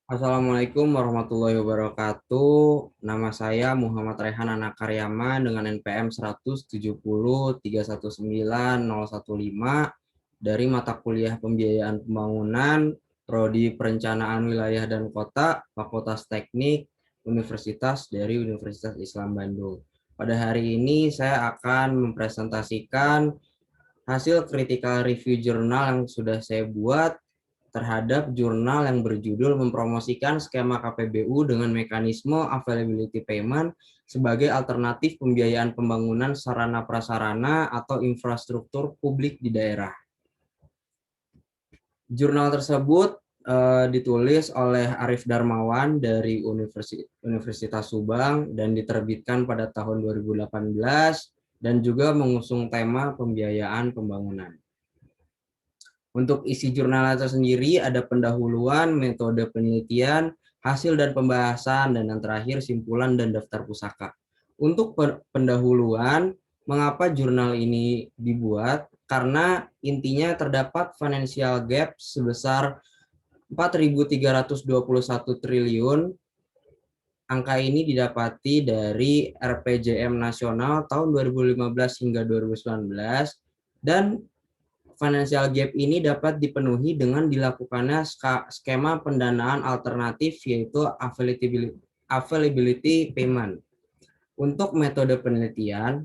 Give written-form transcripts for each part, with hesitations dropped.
Assalamualaikum warahmatullahi wabarakatuh. Nama saya Muhammad Rehan Anak Karyaman dengan NPM 170319015 dari mata kuliah Pembiayaan Pembangunan, Prodi Perencanaan Wilayah dan Kota, Fakultas Teknik, Universitas Islam Bandung. Pada hari ini saya akan mempresentasikan hasil critical review jurnal yang sudah saya buat terhadap jurnal yang berjudul mempromosikan skema KPBU dengan mekanisme availability payment sebagai alternatif pembiayaan pembangunan sarana prasarana atau infrastruktur publik di daerah. Jurnal tersebut ditulis oleh Arif Darmawan dari Universitas Subang dan diterbitkan pada tahun 2018 dan juga mengusung tema pembiayaan pembangunan. Untuk isi jurnal itu sendiri ada pendahuluan, metode penelitian, hasil dan pembahasan, dan yang terakhir simpulan dan daftar pusaka. Untuk pendahuluan, mengapa jurnal ini dibuat? Karena intinya terdapat financial gap sebesar 4.321 triliun. Angka ini didapati dari RPJM nasional tahun 2015 hingga 2019 dan financial gap ini dapat dipenuhi dengan dilakukannya skema pendanaan alternatif yaitu availability payment. Untuk metode penelitian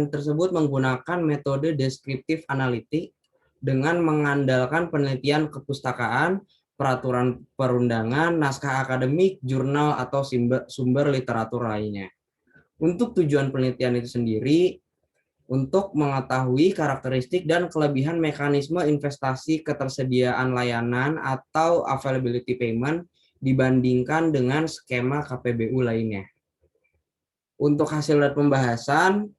tersebut menggunakan metode deskriptif analitik dengan mengandalkan penelitian kepustakaan, peraturan perundangan, naskah akademik, jurnal, atau sumber literatur lainnya. Untuk tujuan penelitian itu sendiri, untuk mengetahui karakteristik dan kelebihan mekanisme investasi ketersediaan layanan atau availability payment dibandingkan dengan skema KPBU lainnya. Untuk hasil dan pembahasan,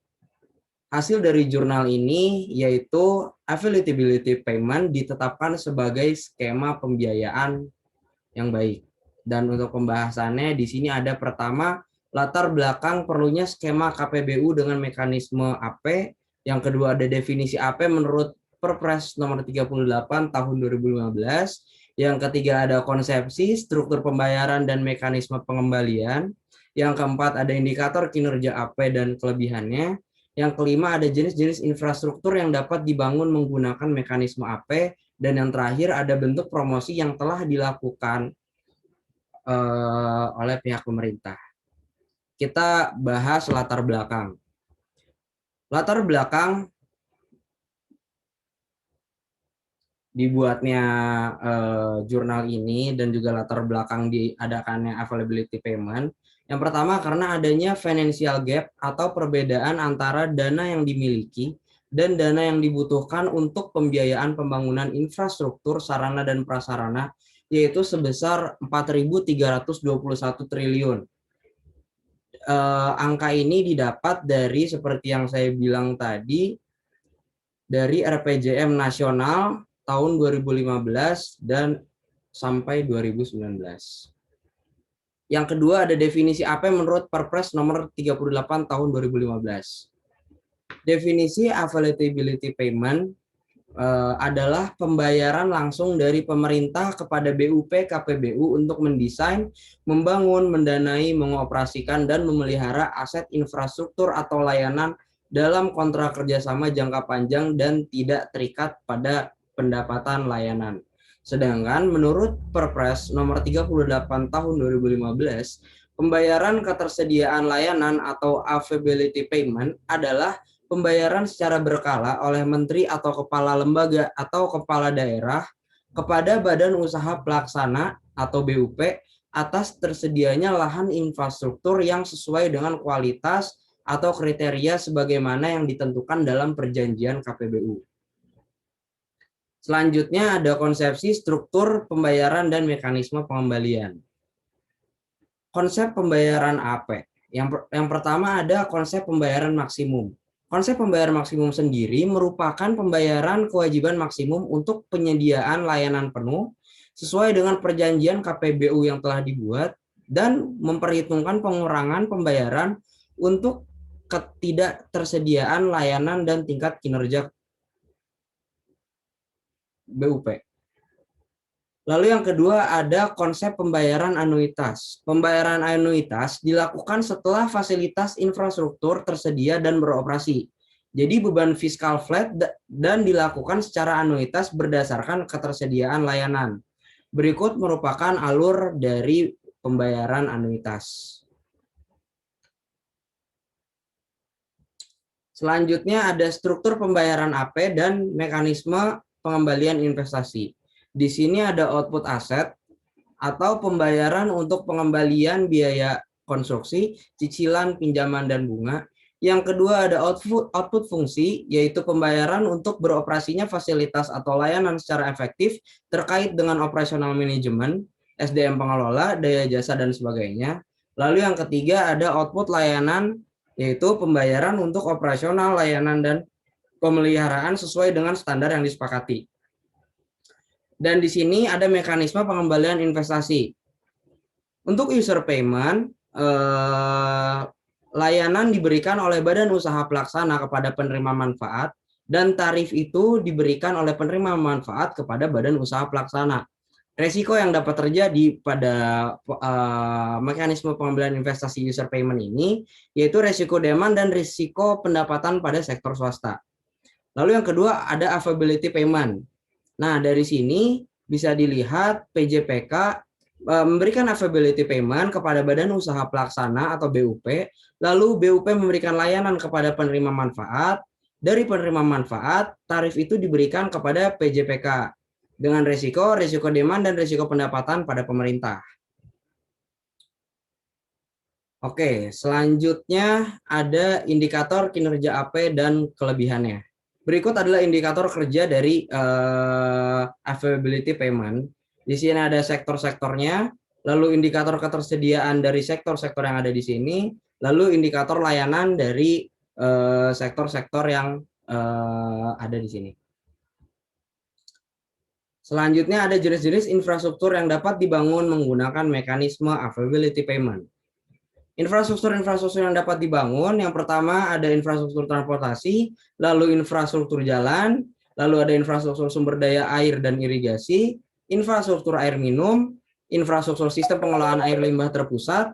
hasil dari jurnal ini yaitu availability payment ditetapkan sebagai skema pembiayaan yang baik. Dan untuk pembahasannya di sini ada pertama, latar belakang perlunya skema KPBU dengan mekanisme AP. Yang kedua ada definisi AP menurut Perpres nomor 38 tahun 2015. Yang ketiga ada konsepsi, struktur pembayaran dan mekanisme pengembalian. Yang keempat ada indikator kinerja AP dan kelebihannya. Yang kelima ada jenis-jenis infrastruktur yang dapat dibangun menggunakan mekanisme AP. Dan yang terakhir ada bentuk promosi yang telah dilakukan oleh pihak pemerintah. Kita bahas latar belakang. Latar belakang dibuatnya jurnal ini dan juga latar belakang diadakannya availability payment. Yang pertama karena adanya financial gap atau perbedaan antara dana yang dimiliki dan dana yang dibutuhkan untuk pembiayaan pembangunan infrastruktur sarana dan prasarana yaitu sebesar 4.321 triliun. Angka ini didapat dari seperti yang saya bilang tadi dari RPJM nasional tahun 2015 dan sampai 2019. Yang kedua ada definisi AP menurut Perpres nomor 38 tahun 2015. Definisi availability payment adalah pembayaran langsung dari pemerintah kepada BUP KPBU untuk mendesain, membangun, mendanai, mengoperasikan, dan memelihara aset infrastruktur atau layanan dalam kontrak kerjasama jangka panjang dan tidak terikat pada pendapatan layanan. Sedangkan menurut Perpres nomor 38 tahun 2015, pembayaran ketersediaan layanan atau availability payment adalah pembayaran secara berkala oleh menteri atau kepala lembaga atau kepala daerah kepada badan usaha pelaksana atau BUP atas tersedianya lahan infrastruktur yang sesuai dengan kualitas atau kriteria sebagaimana yang ditentukan dalam perjanjian KPBU. Selanjutnya ada konsepsi struktur pembayaran dan mekanisme pengembalian. Konsep pembayaran AP. Yang pertama ada konsep pembayaran maksimum. Konsep pembayaran maksimum sendiri merupakan pembayaran kewajiban maksimum untuk penyediaan layanan penuh sesuai dengan perjanjian KPBU yang telah dibuat dan memperhitungkan pengurangan pembayaran untuk ketidaktersediaan layanan dan tingkat kinerja BUP. Lalu yang kedua ada konsep pembayaran anuitas. Pembayaran anuitas dilakukan setelah fasilitas infrastruktur tersedia dan beroperasi. Jadi beban fiskal flat dan dilakukan secara anuitas berdasarkan ketersediaan layanan. Berikut merupakan alur dari pembayaran anuitas. Selanjutnya ada struktur pembayaran AP dan mekanisme pengembalian investasi. Di sini ada output aset atau pembayaran untuk pengembalian biaya konstruksi, cicilan, pinjaman, dan bunga. Yang kedua ada output fungsi, yaitu pembayaran untuk beroperasinya fasilitas atau layanan secara efektif terkait dengan operasional manajemen, SDM pengelola, daya jasa, dan sebagainya. Lalu yang ketiga ada output layanan, yaitu pembayaran untuk operasional layanan dan pemeliharaan sesuai dengan standar yang disepakati. Dan di sini ada mekanisme pengembalian investasi. Untuk user payment, layanan diberikan oleh badan usaha pelaksana kepada penerima manfaat, dan tarif itu diberikan oleh penerima manfaat kepada badan usaha pelaksana. Resiko yang dapat terjadi pada mekanisme pengembalian investasi user payment ini, yaitu resiko demand dan risiko pendapatan pada sektor swasta. Lalu yang kedua ada availability payment. Nah, dari sini bisa dilihat PJPK memberikan availability payment kepada badan usaha pelaksana atau BUP, lalu BUP memberikan layanan kepada penerima manfaat, dari penerima manfaat, tarif itu diberikan kepada PJPK dengan risiko demand, dan risiko pendapatan pada pemerintah. Oke, selanjutnya ada indikator kinerja AP dan kelebihannya. Berikut adalah indikator kerja dari availability payment. Di sini ada sektor-sektornya, lalu indikator ketersediaan dari sektor-sektor yang ada di sini, lalu indikator layanan dari sektor-sektor yang ada di sini. Selanjutnya ada jenis-jenis infrastruktur yang dapat dibangun menggunakan mekanisme availability payment. Infrastruktur yang dapat dibangun, yang pertama ada infrastruktur transportasi, lalu infrastruktur jalan, lalu ada infrastruktur sumber daya air dan irigasi, infrastruktur air minum, infrastruktur sistem pengelolaan air limbah terpusat,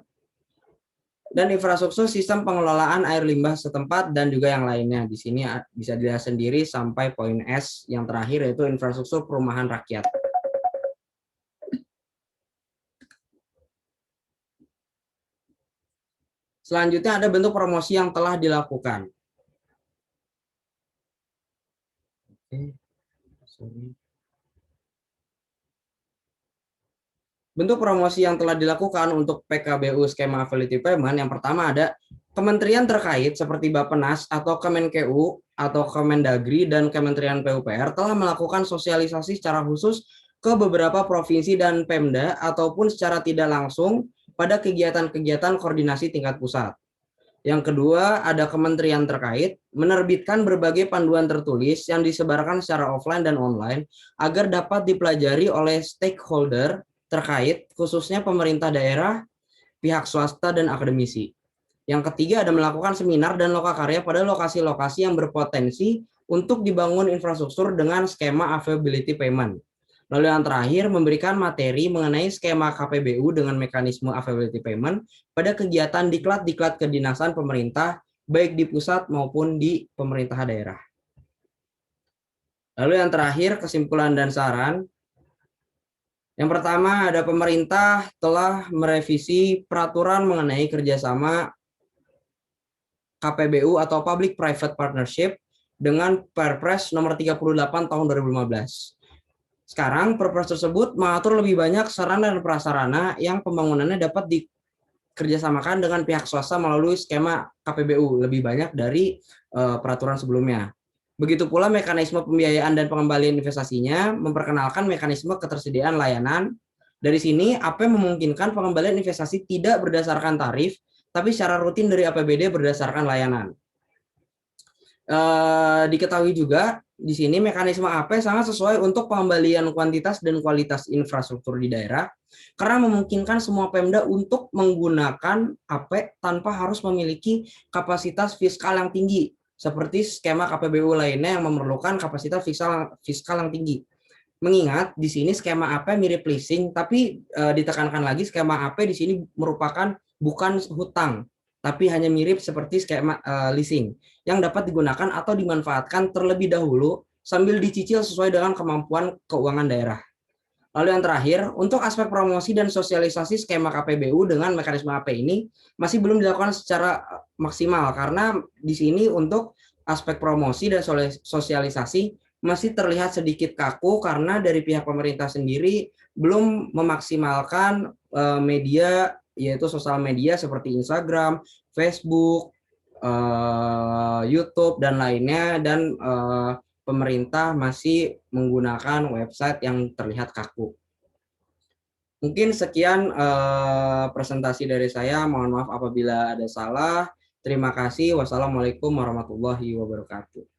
dan infrastruktur sistem pengelolaan air limbah setempat, dan juga yang lainnya. Di sini bisa dilihat sendiri sampai poin S yang terakhir, yaitu infrastruktur perumahan rakyat. Selanjutnya ada bentuk promosi yang telah dilakukan. Bentuk promosi yang telah dilakukan untuk PKBU skema availability payment, yang pertama ada kementerian terkait seperti Bappenas atau Kemenkeu atau Kemendagri dan Kementerian PUPR telah melakukan sosialisasi secara khusus ke beberapa provinsi dan Pemda ataupun secara tidak langsung pada kegiatan-kegiatan koordinasi tingkat pusat. Yang kedua, ada kementerian terkait menerbitkan berbagai panduan tertulis yang disebarkan secara offline dan online agar dapat dipelajari oleh stakeholder terkait, khususnya pemerintah daerah, pihak swasta, dan akademisi. Yang ketiga, ada melakukan seminar dan lokakarya pada lokasi-lokasi yang berpotensi untuk dibangun infrastruktur dengan skema availability payment. Lalu yang terakhir, memberikan materi mengenai skema KPBU dengan mekanisme availability payment pada kegiatan diklat-diklat kedinasan pemerintah, baik di pusat maupun di pemerintah daerah. Lalu yang terakhir, kesimpulan dan saran. Yang pertama, ada pemerintah telah merevisi peraturan mengenai kerjasama KPBU atau Public Private Partnership dengan Perpres nomor 38 tahun 2015. Sekarang Perpres tersebut mengatur lebih banyak sarana dan prasarana yang pembangunannya dapat dikerjasamakan dengan pihak swasta melalui skema KPBU lebih banyak dari peraturan sebelumnya. Begitu pula mekanisme pembiayaan dan pengembalian investasinya memperkenalkan mekanisme ketersediaan layanan. Dari sini, AP memungkinkan pengembalian investasi tidak berdasarkan tarif, tapi secara rutin dari APBD berdasarkan layanan. Diketahui juga di sini mekanisme AP sangat sesuai untuk pengembalian kuantitas dan kualitas infrastruktur di daerah karena memungkinkan semua Pemda untuk menggunakan AP tanpa harus memiliki kapasitas fiskal yang tinggi seperti skema KPBU lainnya yang memerlukan kapasitas fiskal yang tinggi. Mengingat di sini skema AP mirip leasing, tapi ditekankan lagi skema AP di sini merupakan bukan hutang, tapi hanya mirip seperti skema leasing yang dapat digunakan atau dimanfaatkan terlebih dahulu sambil dicicil sesuai dengan kemampuan keuangan daerah. Lalu yang terakhir, untuk aspek promosi dan sosialisasi skema KPBU dengan mekanisme AP ini masih belum dilakukan secara maksimal karena di sini untuk aspek promosi dan sosialisasi masih terlihat sedikit kaku karena dari pihak pemerintah sendiri belum memaksimalkan media, yaitu sosial media seperti Instagram, Facebook, YouTube dan lainnya, dan pemerintah masih menggunakan website yang terlihat kaku. Mungkin sekian presentasi dari saya. Mohon maaf apabila ada salah. Terima kasih. Wassalamualaikum warahmatullahi wabarakatuh.